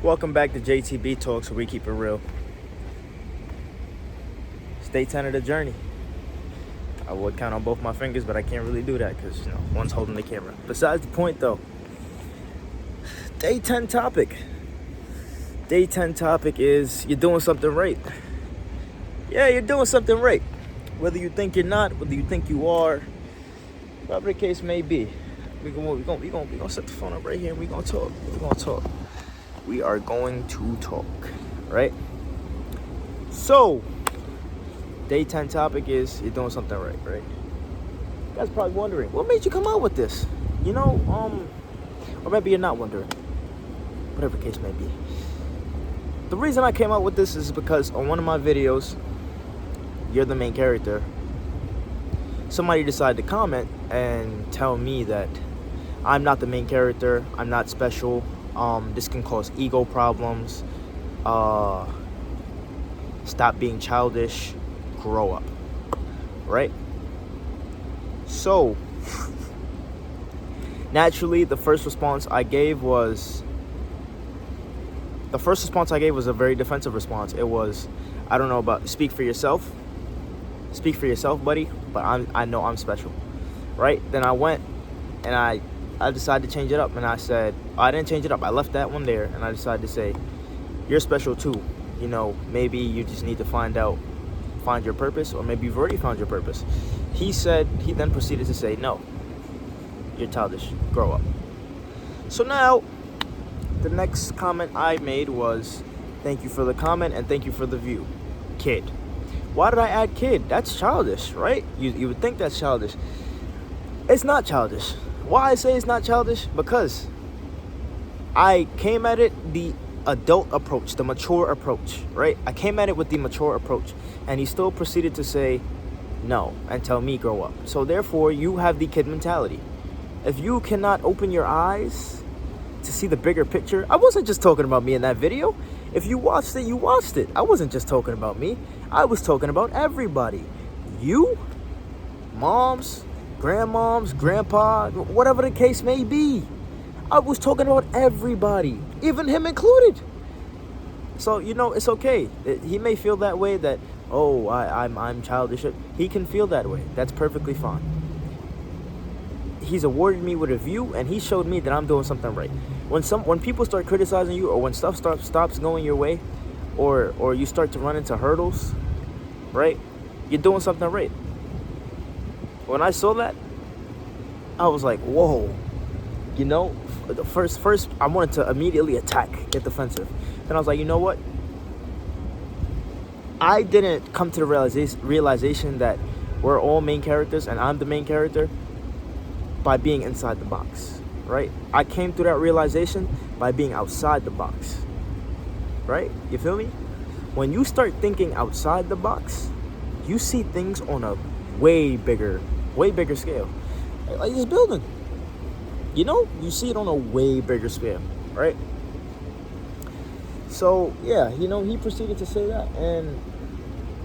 Welcome back to JTB Talks, where we keep it real. Stay 10 of the journey. I would count on both my fingers, but I can't really do that because, one's holding the camera. Besides the point, though, day 10 topic. Day 10 topic is you're doing something right. Yeah, you're doing something right. Whether you think you're not, whether you think you are, whatever the case may be. We're gonna set the phone up right here and we're gonna talk. We are going to talk, right? So, day 10 topic is you're doing something right? You guys probably wondering, what made you come out with this? Or maybe you're not wondering. Whatever the case may be. The reason I came out with this is because on one of my videos, you're the main character, somebody decided to comment and tell me that I'm not the main character, I'm not special, this can cause ego problems, stop being childish, grow up, right? So, naturally, the first response I gave was a very defensive response. It was, I don't know about, speak for yourself, buddy, but I know I'm special, right? Then I went and I decided to change it up, and I said, I didn't change it up, I left that one there, and I decided to say, you're special too. Maybe you just need to find your purpose, or maybe you've already found your purpose. He then proceeded to say, no, you're childish, grow up. So now, the next comment I made was, thank you for the comment and thank you for the view, kid. Why did I add kid? That's childish, right? You would think that's childish. It's not childish. Why I say it's not childish? Because I came at it the adult approach, the mature approach, right? I came at it with the mature approach, and he still proceeded to say no and tell me grow up. So therefore, you have the kid mentality. If you cannot open your eyes to see the bigger picture, I wasn't just talking about me in that video. If you watched it, you watched it. I wasn't just talking about me. I was talking about everybody. You, moms, grandmoms, grandpa, whatever the case may be. I was talking about everybody, even him included. So, it's okay. He may feel that way, that, oh, I'm childish. He can feel that way. That's perfectly fine. He's awarded me with a view, and he showed me that I'm doing something right. When people start criticizing you, or when stuff stops going your way, or you start to run into hurdles, right? You're doing something right. When I saw that, I was like, whoa. First I wanted to immediately attack, get defensive. Then I was like, you know what? I didn't come to the realization that we're all main characters and I'm the main character by being inside the box, right? I came to that realization by being outside the box, right? You feel me? When you start thinking outside the box, you see things on a way bigger scale. Like this building, you see it on a way bigger scale, right? So yeah, he proceeded to say that, and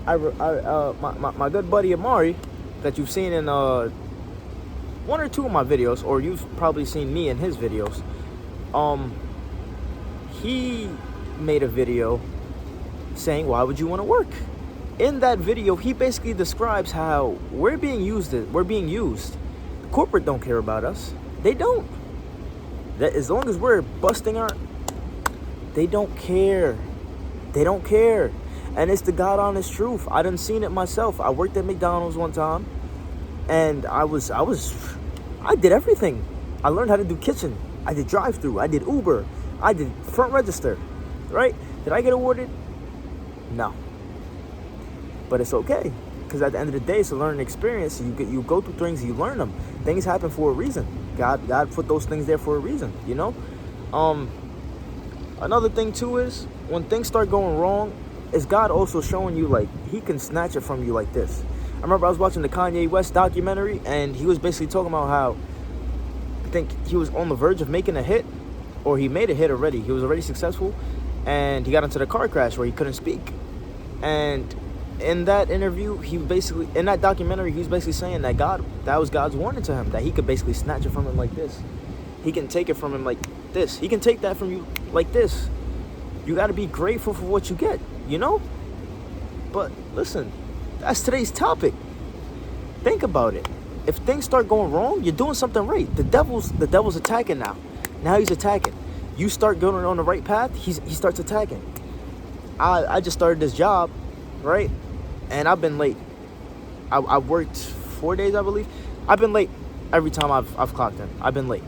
my good buddy Amari, that you've seen in one or two of my videos, or you've probably seen me in his videos, he made a video saying, why would you want to work? In that video, he basically describes how we're being used. Corporate don't care about us. They don't. That as long as we're busting they don't care. They don't care. And it's the God honest truth. I done seen it myself. I worked at McDonald's one time, and I did everything. I learned how to do kitchen. I did drive-through. I did Uber. I did front register, right? Did I get awarded? No. But it's okay, because at the end of the day, it's a learning experience. You go through things, you learn them. Things happen for a reason. God put those things there for a reason, Another thing too is, when things start going wrong, is God also showing you, like, he can snatch it from you like this. I remember I was watching the Kanye West documentary, and he was basically talking about how, I think he was on the verge of making a hit, or he made a hit already. He was already successful, and he got into the car crash where he couldn't speak. And in that interview, in that documentary, he was basically saying that that was God's warning to him, that he could basically snatch it from him like this. He can take it from him like this. He can take that from you like this. You got to be grateful for what you get, you know? But listen, that's today's topic. Think about it. If things start going wrong, you're doing something right. The devil's attacking now. Now he's attacking. You start going on the right path, he starts attacking. I just started this job, right? And I've been late. I worked 4 days, I believe. I've been late every time I've clocked in. I've been late.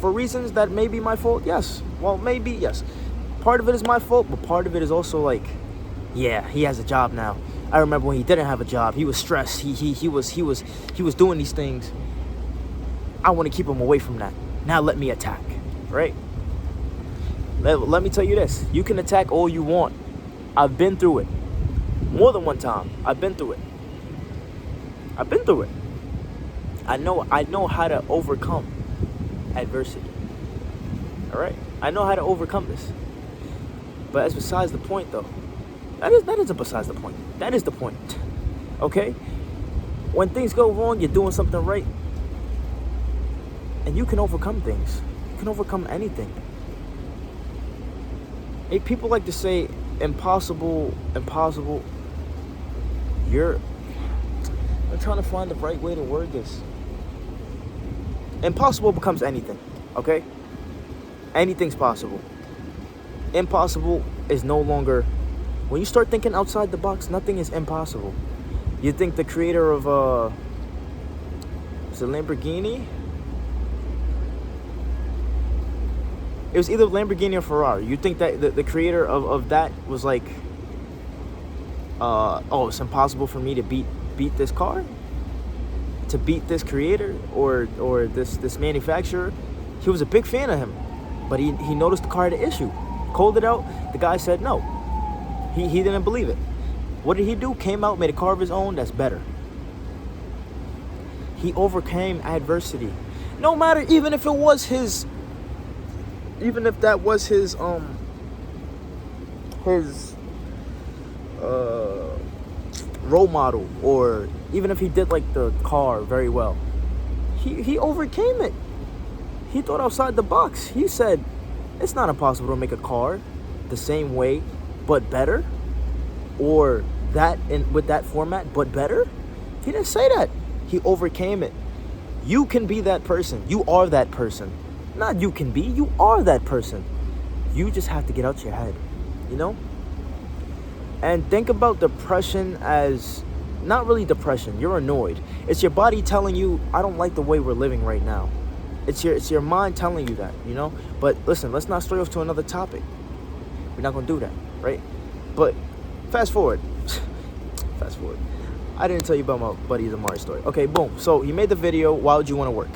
For reasons that may be my fault, yes. Well, maybe, yes. Part of it is my fault, but part of it is also like, yeah, he has a job now. I remember when he didn't have a job, he was stressed. He was doing these things. I want to keep him away from that. Now let me attack, right? Let me tell you this. You can attack all you want. I've been through it. More than one time. I've been through it. I know how to overcome adversity. All right? I know how to overcome this. But that's besides the point, though. That isn't besides the point. That is the point. Okay? When things go wrong, you're doing something right. And you can overcome things. You can overcome anything. Hey, people like to say, impossible. I'm trying to find the right way to word this. Impossible becomes anything, okay? Anything's possible. Impossible is no longer... When you start thinking outside the box, nothing is impossible. You think the creator of, is it Lamborghini? It was either Lamborghini or Ferrari. You think that the creator of that was like, oh, it's impossible for me to beat this car? To beat this creator or this manufacturer? He was a big fan of him, but he noticed the car had an issue. Called it out. The guy said no. He didn't believe it. What did he do? Came out, made a car of his own that's better. He overcame adversity. No matter, even if that was his role model, or even if he did like the car very well, he overcame it. He thought outside the box. He said, it's not impossible to make a car the same way but better, or that with that format but better. He didn't say that. He overcame it. You can be that person. You are that person. Not you can be, you are that person. You just have to get out your head, you know? And think about depression as not really depression. You're annoyed. It's your body telling you, I don't like the way we're living right now. It's your mind telling you that, you know? But listen, let's not stray off to another topic. We're not going to do that, right? But fast forward. I didn't tell you about my buddy Amari story. Okay, boom. So he made the video, Why Would You Want to Work?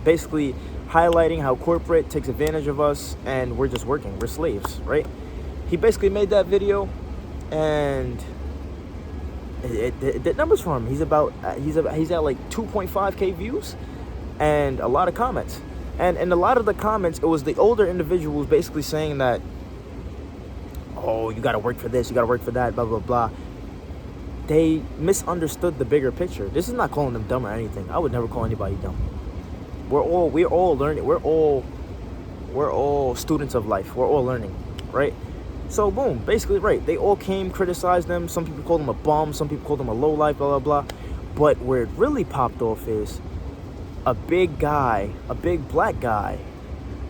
Basically highlighting how corporate takes advantage of us and we're just working. We're slaves, right? He basically made that video and it did numbers for him. He's at like 2.5k views and a lot of comments. And in a lot of the comments, it was the older individuals basically saying that, oh, you got to work for this, you got to work for that, blah, blah, blah. They misunderstood the bigger picture. This is not calling them dumb or anything. I would never call anybody dumb. We're all learning. We're all students of life. We're all learning, right? So boom, basically, right. They all came, criticized them. Some people called them a bum. Some people called them a lowlife, blah, blah, blah. But where it really popped off is a big guy, a big black guy,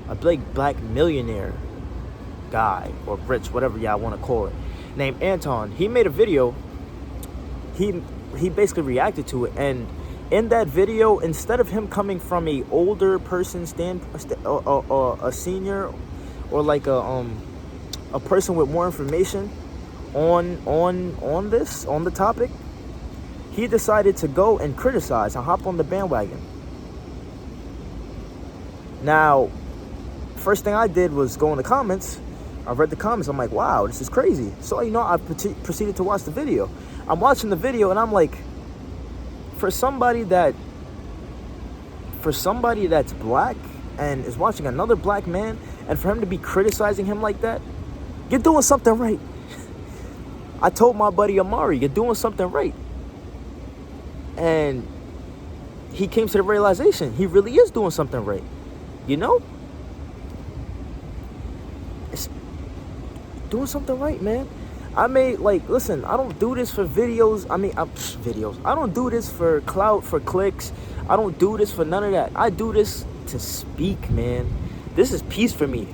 a big black millionaire guy, or rich, whatever y'all want to call it, named Anton. He made a video. He basically reacted to it, and in that video, instead of him coming from a older person a senior, or like a person with more information on the topic, he decided to go and criticize and hop on the bandwagon. Now, first thing I did was go in the comments. I read the comments. I'm like, wow, this is crazy. So, you know, I proceeded to watch the video. I'm watching the video and I'm like, for somebody that's black and is watching another black man, and for him to be criticizing him like that, you're doing something right. I told my buddy Amari, you're doing something right. And he came to the realization he really is doing something right. You know? it's doing something right, man. I made, like, listen, I don't do this for videos. Videos. I don't do this for clout, for clicks. I don't do this for none of that. I do this to speak, man. This is peace for me.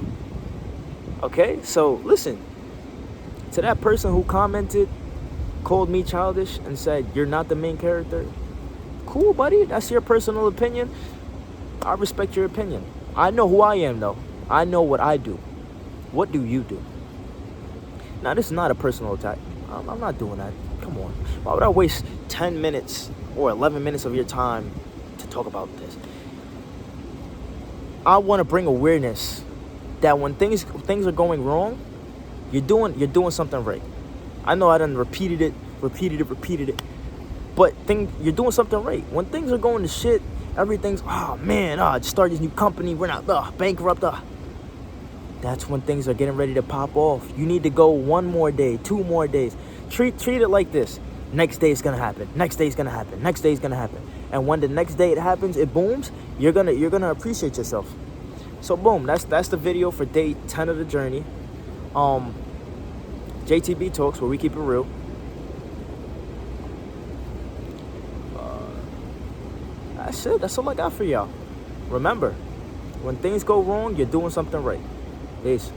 Okay? So, listen. To that person who commented, called me childish, and said, you're not the main character. Cool, buddy. That's your personal opinion. I respect your opinion. I know who I am, though. I know what I do. What do you do? Now, this is not a personal attack. I'm not doing that. Come on. Why would I waste 10 minutes or 11 minutes of your time to talk about this? I want to bring awareness that when things are going wrong, you're doing something right. I know I done repeated it, but you're doing something right. When things are going to shit, everything's, oh man, just started this new company, we're not bankrupt. That's when things are getting ready to pop off. You need to go 1 more day, 2 more days. Treat it like this. Next day is gonna happen. Next day is gonna happen. Next day is gonna happen. And when the next day it happens, it booms. You're gonna appreciate yourself. So boom, that's the video for day 10 of the journey. JTB Talks, where we keep it real. That's it. That's all I got for y'all. Remember, when things go wrong, you're doing something right. Peace.